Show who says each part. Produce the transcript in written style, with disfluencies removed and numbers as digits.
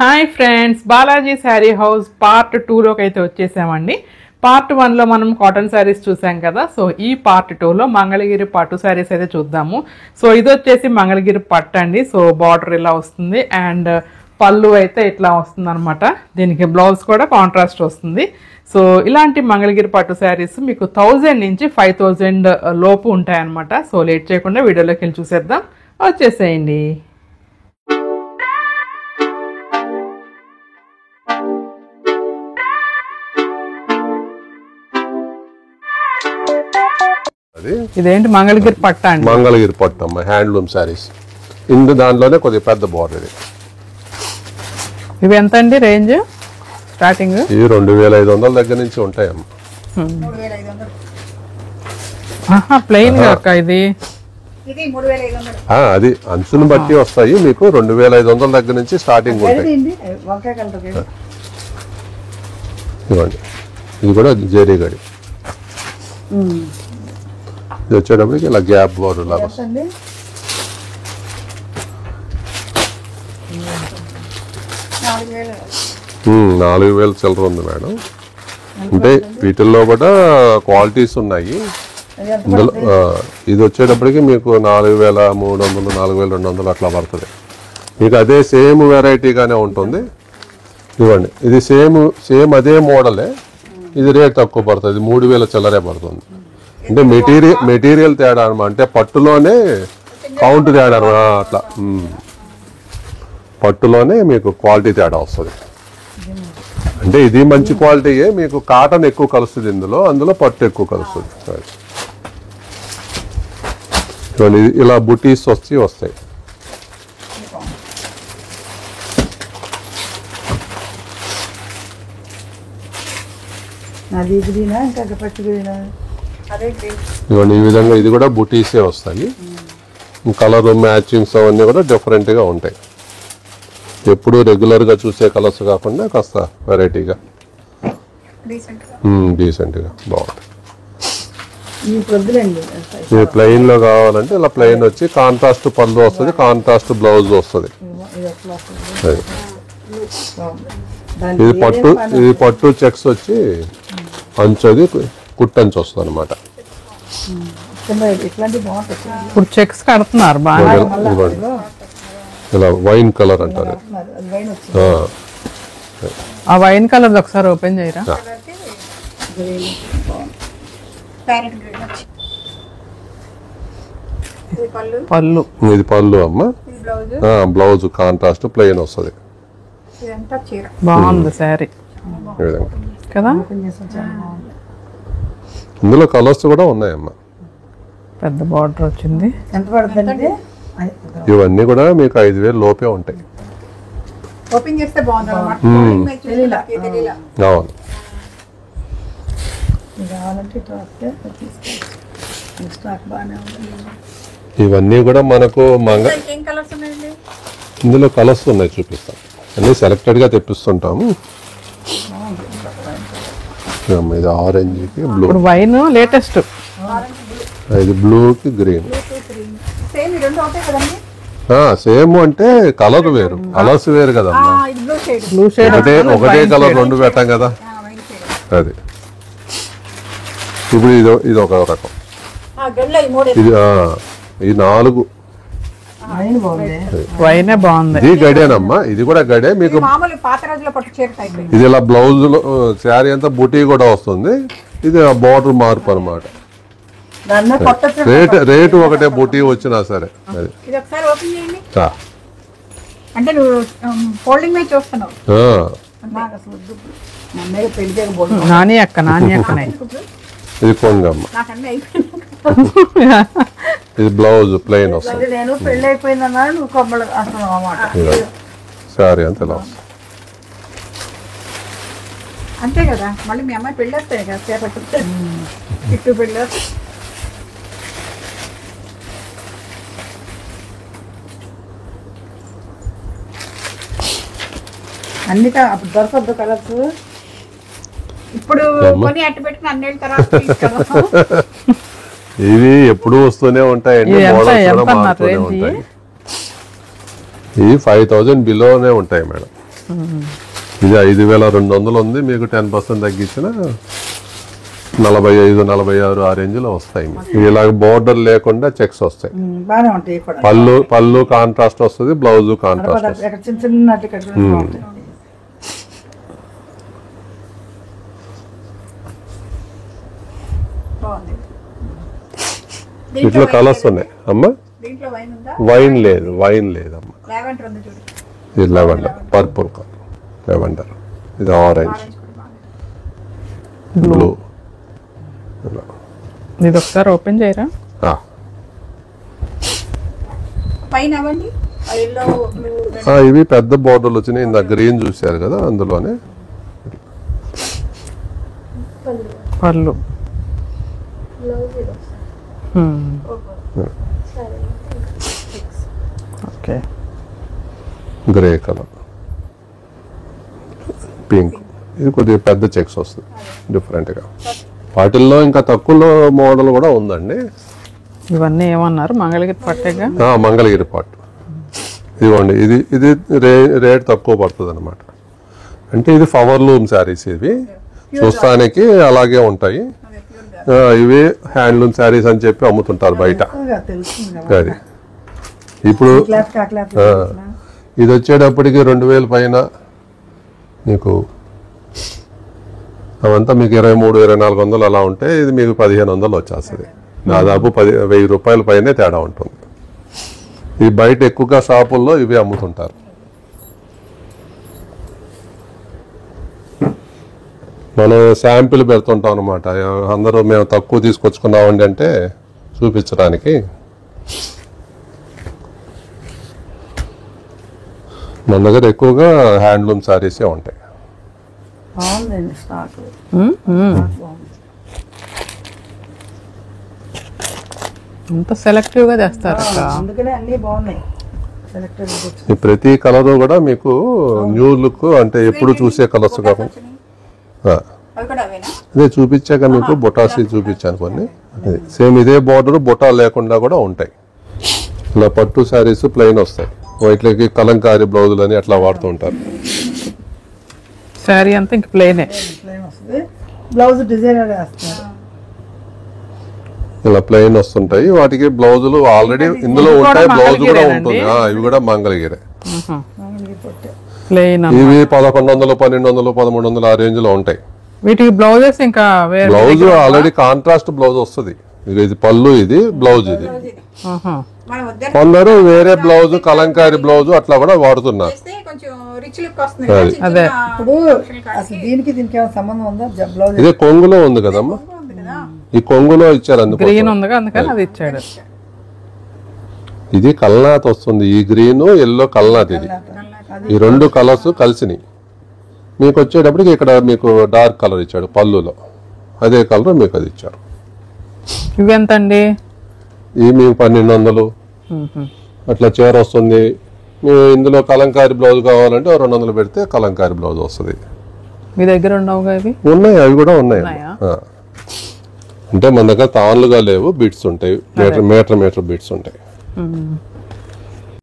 Speaker 1: Hi friends, Balaji Saree House part 2లోకి అయితే వచ్చేసామండి. పార్ట్ 1లో మనం కాటన్ శారీస్ చూసాం కదా. సో ఈ పార్ట్ 2లో మంగళగిరి పట్టు శారీస్ అయితే చూద్దాము. సో ఇది వచ్చేసి మంగళగిరి పట్టు అండి. సో బార్డర్ ఇలా వస్తుంది అండ్ పళ్ళు అయితే ఇట్లా వస్తుంది అనమాట. దీనికి బ్లౌజ్ కూడా కాంట్రాస్ట్ వస్తుంది. సో ఇలాంటి మంగళగిరి పట్టు శారీస్ మీకు 1000 నుంచి 5000 లోపు ఉంటాయన్నమాట. సో లేట్ చేయకుండా వీడియోలోకి వెళ్ళి చూసేద్దాం, వచ్చేసేయండి. ఇదేంటి మంగళగిరి పట్టు అండి?
Speaker 2: మంగళగిరి పట్టు అమ్మ, హ్యాండ్లూమ్ శారీస్. దాంట్లోనే కొద్దిగా పెద్ద బార్డర్.
Speaker 1: ఇవి ఎంత అండి రేంజ్ స్టార్టింగ్?
Speaker 2: ఇవి 2500 దగ్గర నుంచి ఉంటాయమ్మ.
Speaker 1: ప్లెయిన్ అక్క ఇది
Speaker 2: అది అంచును బట్టి వస్తాయి. మీకు 2500 దగ్గర నుంచి స్టార్టింగ్ ఉంటాయి. ఇవ్వండి, ఇది కూడా జరీ గడి. ఇది వచ్చేటప్పటికి ఇలా గ్యాప్ బార్డర్ లాగా వస్తుంది. 4000 చిల్లర ఉంది మేడం. అంటే వీటిల్లో కూడా క్వాలిటీస్ ఉన్నాయి. ఇందులో ఇది వచ్చేటప్పటికి మీకు 4300 4200 అట్లా పడుతుంది. మీకు అదే సేమ్ వెరైటీగానే ఉంటుంది. ఇవ్వండి, ఇది సేమ్ అదే మోడలే. ఇది రేట్ తక్కువ పడుతుంది, 3000 చిల్లరే పడుతుంది. అంటే మెటీరియల్ తేడా అనమాట. అంటే పట్టులోనే కౌంట్ తేడా అట్లా. పట్టులోనే మీకు క్వాలిటీ తేడా వస్తుంది. అంటే ఇది మంచి క్వాలిటీయే, మీకు కాటన్ ఎక్కువ కలుస్తుంది అందులో పట్టు ఎక్కువ కలుస్తుంది. ఇలా బుటీస్ వస్తాయి. ఇవన్నీ ఈ విధంగా ఇది కూడా బుటీసే వస్తాయి. కలర్ మ్యాచింగ్స్ అవన్నీ కూడా డిఫరెంట్గా ఉంటాయి. ఎప్పుడు రెగ్యులర్గా చూసే కలర్స్ కాకుండా కాస్త వెరైటీగా డీసెంట్గా బాగుంటాయి. ఇది ప్లెయిన్లో కావాలంటే ఇలా ప్లెయిన్ వచ్చి కాంట్రాస్ట్ పళ్ళు వస్తుంది, కాంట్రాస్ట్ బ్లౌజ్ వస్తుంది. ఇది పట్టు చెక్స్ వచ్చి అంచుది కుట్టంచు వస్తుంది అనమాట.
Speaker 1: ఇప్పుడు చెక్స్ కడుతున్నారు బాగా.
Speaker 2: ఇలా వైన్ కలర్ అంటారు.
Speaker 1: ఆ వైన్ కలర్ ఒకసారి ఓపెన్ చేయరా? పళ్ళు,
Speaker 2: ఇది పళ్ళు అమ్మ. బ్లౌజ్ కాంట్రాస్ట్ ప్లెయిన్ వస్తుంది.
Speaker 1: బాగుంది శారీ కదా.
Speaker 2: ఇందులో కలర్స్ కూడా ఉన్నాయమ్మా.
Speaker 1: పెద్ద బార్డర్ వచ్చింది.
Speaker 3: ఎంత పడుతుంది?
Speaker 2: ఇవన్నీ కూడా మీకు 5000 లోపే ఉంటాయి. అవును. ఇవన్నీ కూడా మనకు ఇందులో కలర్స్ ఉన్నాయి, చూపిస్తాం. అన్ని సెలెక్టెడ్ గా తెప్పిస్తుంటాము. ఇది ఆరెంజ్ కి బ్లూ,
Speaker 1: వైన్ లేటెస్ట్.
Speaker 2: ఇది బ్లూ కి గ్రీన్. సేమ్ అంటే కలర్ వేరు, కలర్స్ వేరు కదమ్మా. ఒకటే కలర్ రెండు పెట్టాం కదా. అది ఇప్పుడు ఇది ఒక రకం. ఇది 4
Speaker 1: వైనే బాగుంది.
Speaker 2: ఇది గడేనమ్మా, ఇది కూడా గడే. మీకు ఇది ఇలా బ్లౌజ్ శారీ అంతా బుటీ కూడా వస్తుంది. ఇది బార్డర్ మార్పు అనమాట. రేటు ఒకటే బుటీ వచ్చినా సరే. అది
Speaker 1: నాని అక్క
Speaker 2: ఇది కొంగమ్మ. ఇది బ్లౌజ్ ప్లెయిన్ వస్తుంది.
Speaker 3: నేను పెళ్లి అయిపోయిందన్నా నువ్వు కొమ్మలు
Speaker 2: శారీ అంత ఇలా వస్తుంది.
Speaker 3: అంతే కదా. మళ్ళీ మీ అమ్మాయి పెళ్ళి వస్తాయి కదా, చేపట్టు ఇట్టు పెళ్ళి. అన్ని అప్పుడు దొరకద్దు కలర్స్. ఇప్పుడు కొని అట్టు పెట్టుకుని అన్నేళ్ళ తర్వాత
Speaker 2: ఇవి ఎప్పుడు వస్తూనే ఉంటాయండి. మోడల్స్ కూడా మారుతూనే ఉంటాయి. ఇవి 5000 బిలోనే ఉంటాయి మేడం. ఇది 5200 ఉంది, మీకు 10% తగ్గించిన 45, 46 ఆ రేంజ్ లో వస్తాయి. ఇలాగ బోర్డర్ లేకుండా చెక్స్ వస్తాయి.
Speaker 3: బాగానే ఉంటాయి కూడా.
Speaker 2: పళ్ళు కాంట్రాస్ట్ వస్తుంది, బ్లౌజ్ కాంట్రాస్ట్ వస్తుంది.
Speaker 3: ఇక్కడ చిన్న చిన్న అట్లా కట్టుకుని బాగుంటాయి. బాగుంది.
Speaker 2: వీటిలో కలర్స్ ఉన్నాయి అమ్మా.
Speaker 3: దీంట్లో వైన్ ఉందా?
Speaker 2: వైన్ లేదమ్మా.
Speaker 3: లావెండర్ ఉంది చూడు.
Speaker 2: ఇది లెవెండర్, పర్పుల్ కలర్ లెవెండర్. ఇది ఆరెంజ్, బ్లూ.
Speaker 1: ఇది ఒకసారి ఓపెన్ చేయరా?
Speaker 3: పైన అవ్వండి.
Speaker 2: ఇవి పెద్ద బోర్డర్లు వచ్చినాయి. ఇంత గ్రీన్ చూసారు కదా, అందులోనే
Speaker 1: పళ్ళు. ఓకే.
Speaker 2: Grey colour, pink. ఇది కొద్దిగా పెద్ద చెక్స్ వస్తుంది డిఫరెంట్గా. వాటిల్లో ఇంకా తక్కువలో మోడల్ కూడా ఉందండి.
Speaker 1: ఇవన్నీ ఏమన్నారు? మంగళగిరి పట్టేగా.
Speaker 2: మంగళగిరి పట్టు. ఇదిగోండి, ఇది రేట్ తక్కువ పడుతుంది అనమాట. అంటే ఇది ఫ్లవర్ లూమ్ శారీస్. ఇవి చూస్తానికి అలాగే ఉంటాయి. ఇవి హ్యాండ్లూమ్ శారీస్ అని చెప్పి అమ్ముతుంటారు బయట. అది ఇప్పుడు ఇది వచ్చేటప్పటికి 2000 పైన మీకు అవంతా మీకు 23,000-2400 అలా ఉంటే, ఇది మీకు 1500 వచ్చేస్తుంది. దాదాపు 1000 రూపాయల పైనే తేడా ఉంటుంది. ఈ బయట ఎక్కువగా షాపుల్లో ఇవి అమ్ముతుంటారు. మనం శాంపిల్ పెడుతుంటాం అనమాట. అందరూ మేము తక్కువ తీసుకొచ్చుకున్నామండి అంటే చూపించడానికి. మన దగ్గర ఎక్కువగా హ్యాండ్లూమ్ శారీసే ఉంటాయి.
Speaker 1: అంత సెలెక్టివ్ గా చేస్తారు.
Speaker 2: ఈ ప్రతి కలర్ కూడా మీకు న్యూ లుక్, అంటే ఎప్పుడు చూసే కలర్స్ కాకుండా. అదే చూపించాక మీకు బొటాసి చూపించాను కొన్ని. సేమ్ ఇదే బార్డర్ బొటా లేకుండా కూడా ఉంటాయి. ఇలా పట్టు శారీస్ ప్లెయిన్ వస్తాయి. వాటికి కలంకారీ బ్లౌజులు అని అట్లా వాడుతూ ఉంటారు.
Speaker 1: శారీ అంతా ఇంక ప్లెయిన్.
Speaker 3: బ్లౌజ్ డిజైనర్ వేస్తారు.
Speaker 2: ఇలా ప్లెయిన్ వస్తుంటాయి. వాటికి బ్లౌజులు ఆల్రెడీ ఇందులో ఉంటాయి. బ్లౌజ్ కూడా ఉంటుంది. ఇవి కూడా మంగళగిరే. ఇవి 1100, 1200, 1300 ఆ రేంజ్ లో ఉంటాయి.
Speaker 1: వీటికి బ్లౌజెస్ ఇంకా
Speaker 2: బ్లౌజ్ ఆల్రెడీ కాంట్రాస్ట్ బ్లౌజ్ వస్తుంది. ఇది పళ్ళు, ఇది బ్లౌజ్. ఇది కొందరు వేరే బ్లౌజ్, కలంకారీ బ్లౌజ్ అట్లా కూడా వాడుతున్నారు.
Speaker 1: అదే
Speaker 2: ఇదే కొంగులో ఉంది కదమ్మా. ఈ కొంగులో ఇచ్చారు,
Speaker 1: గ్రీన్ ఉంది అందుకని అది ఇచ్చాడు.
Speaker 2: ఇది కల్నాథ్ వస్తుంది. ఈ గ్రీన్ ఎల్లో కల్నాథ్. ఇది ఈ రెండు కలర్స్ కలిసినాయి. మీకు వచ్చేటప్పటికి ఇక్కడ మీకు డార్క్ కలర్ ఇచ్చాడు పళ్ళులో. అదే కలర్ మీకు అది ఇచ్చారు.
Speaker 1: ఇవి ఎంత అండి?
Speaker 2: ఇవి మీకు 1200 అట్లా చీర వస్తుంది. ఇందులో కలంకారీ బ్లౌజ్ కావాలంటే 200 పెడితే కలంకారీ బ్లౌజ్ వస్తుంది.
Speaker 1: మీ దగ్గర ఉండవుగా ఇవి?
Speaker 2: ఉన్నాయి, అవి కూడా ఉన్నాయి. అంటే మన దగ్గర తాన్లుగా లేవు, బీట్స్ ఉంటాయి. మీటర్ బీట్స్ ఉంటాయి.